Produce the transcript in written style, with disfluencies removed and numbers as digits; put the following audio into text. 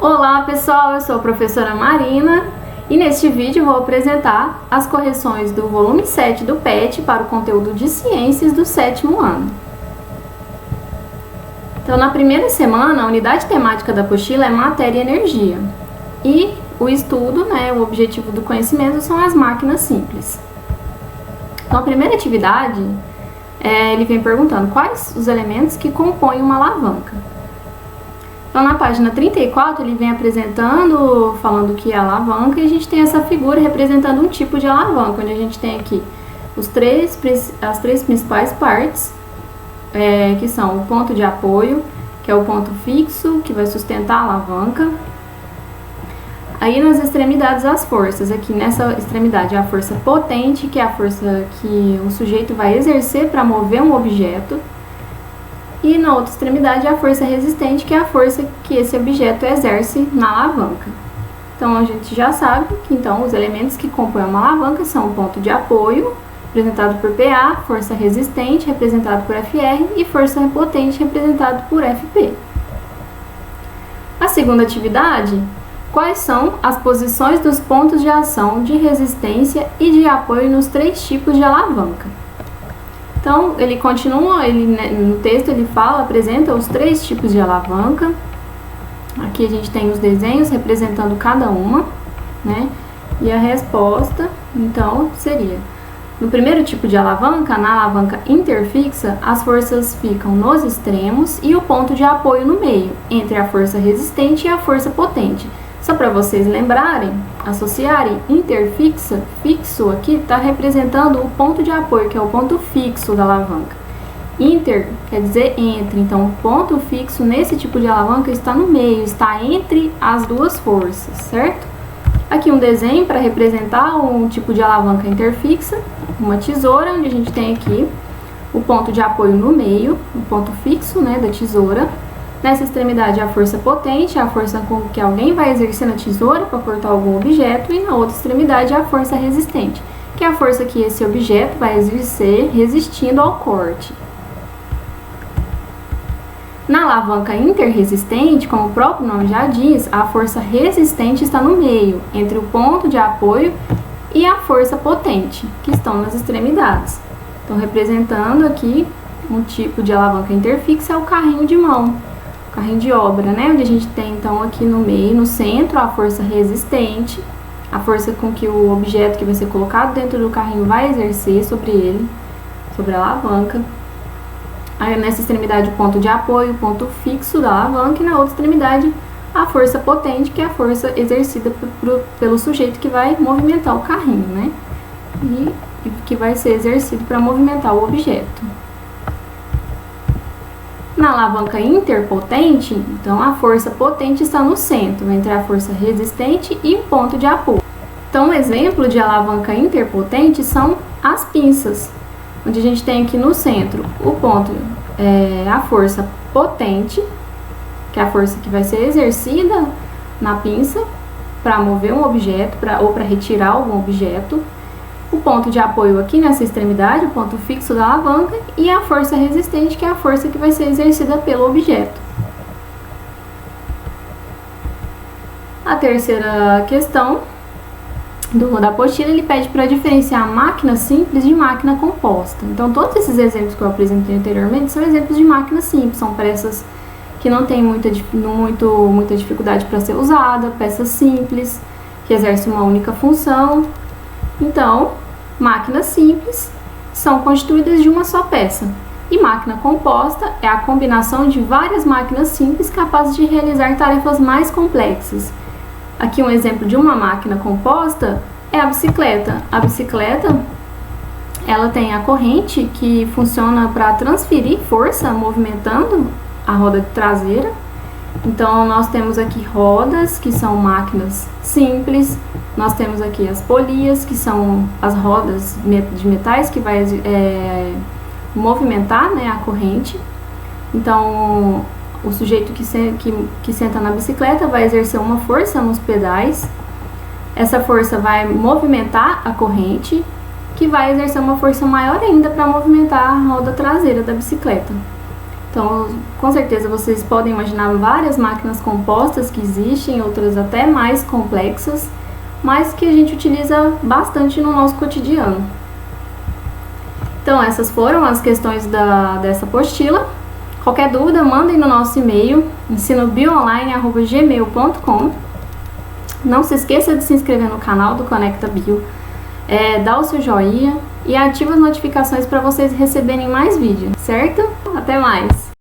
Olá pessoal, eu sou a professora Marina e neste vídeo vou apresentar as correções do volume 7 do PET para o conteúdo de ciências do 7º ano. Então, na primeira semana, a unidade temática da apostila é matéria e energia. E o estudo, o objetivo do conhecimento são as máquinas simples. Então, a primeira atividade, ele vem perguntando quais os elementos que compõem uma alavanca. Então, na página 34, ele vem apresentando, falando que é a alavanca, e a gente tem essa figura representando um tipo de alavanca, onde a gente tem aqui as três principais partes, que são o ponto de apoio, que é o ponto fixo, que vai sustentar a alavanca. Aí, nas extremidades, as forças. Aqui, nessa extremidade, a força potente, que é a força que o sujeito vai exercer para mover um objeto. E na outra extremidade a força resistente, que é a força que esse objeto exerce na alavanca. Então a gente já sabe que os elementos que compõem uma alavanca são o ponto de apoio, representado por PA, força resistente, representado por FR, e força potente, representado por FP. A segunda atividade, quais são as posições dos pontos de ação de resistência e de apoio nos três tipos de alavanca? Então, ele continua, no texto ele apresenta os três tipos de alavanca. Aqui a gente tem os desenhos representando cada uma, E a resposta, então, seria: no primeiro tipo de alavanca, na alavanca interfixa, as forças ficam nos extremos e o ponto de apoio no meio, entre a força resistente e a força potente. Só para vocês lembrarem, associarem, interfixa, fixo aqui está representando o ponto de apoio, que é o ponto fixo da alavanca. Inter quer dizer entre, então o ponto fixo nesse tipo de alavanca está no meio, está entre as duas forças, certo? Aqui um desenho para representar um tipo de alavanca interfixa, uma tesoura, onde a gente tem aqui o ponto de apoio no meio, o ponto fixo da tesoura. Nessa extremidade, a força potente, a força com que alguém vai exercer na tesoura para cortar algum objeto, e na outra extremidade, a força resistente, que é a força que esse objeto vai exercer resistindo ao corte. Na alavanca interresistente, como o próprio nome já diz, a força resistente está no meio, entre o ponto de apoio e a força potente, que estão nas extremidades. Então, representando aqui um tipo de alavanca interfixa, é o carrinho de mão. Carrinho de obra, onde a gente tem então aqui no meio, no centro, a força resistente, a força com que o objeto que vai ser colocado dentro do carrinho vai exercer sobre ele, sobre a alavanca. Aí nessa extremidade o ponto de apoio, o ponto fixo da alavanca, e na outra extremidade a força potente, que é a força exercida pelo sujeito que vai movimentar o carrinho, e que vai ser exercido para movimentar o objeto. Na alavanca interpotente, então a força potente está no centro, entre a força resistente e o ponto de apoio. Então, um exemplo de alavanca interpotente são as pinças, onde a gente tem aqui no centro o ponto, a força potente, que é a força que vai ser exercida na pinça para mover um objeto ou para retirar algum objeto. O ponto de apoio aqui nessa extremidade, o ponto fixo da alavanca, e a força resistente, que é a força que vai ser exercida pelo objeto. A terceira questão da apostila, ele pede para diferenciar máquina simples de máquina composta. Então, todos esses exemplos que eu apresentei anteriormente são exemplos de máquina simples, são peças que não têm muita dificuldade para ser usada, peças simples, que exercem uma única função. Então, máquinas simples são constituídas de uma só peça, e máquina composta é a combinação de várias máquinas simples capazes de realizar tarefas mais complexas. Aqui um exemplo de uma máquina composta é a bicicleta. A bicicleta, ela tem a corrente que funciona para transferir força movimentando a roda traseira. Então, nós temos aqui rodas, que são máquinas simples. Nós temos aqui as polias, que são as rodas de metais que vai movimentar a corrente. Então, o sujeito que senta na bicicleta vai exercer uma força nos pedais. Essa força vai movimentar a corrente, que vai exercer uma força maior ainda para movimentar a roda traseira da bicicleta. Então, com certeza vocês podem imaginar várias máquinas compostas que existem, outras até mais complexas, mas que a gente utiliza bastante no nosso cotidiano. Então, essas foram as questões dessa apostila. Qualquer dúvida, mandem no nosso e-mail, ensinobioonline@gmail.com. Não se esqueça de se inscrever no canal do Conecta Bio, dá o seu joinha e ativa as notificações para vocês receberem mais vídeos, certo? Até mais!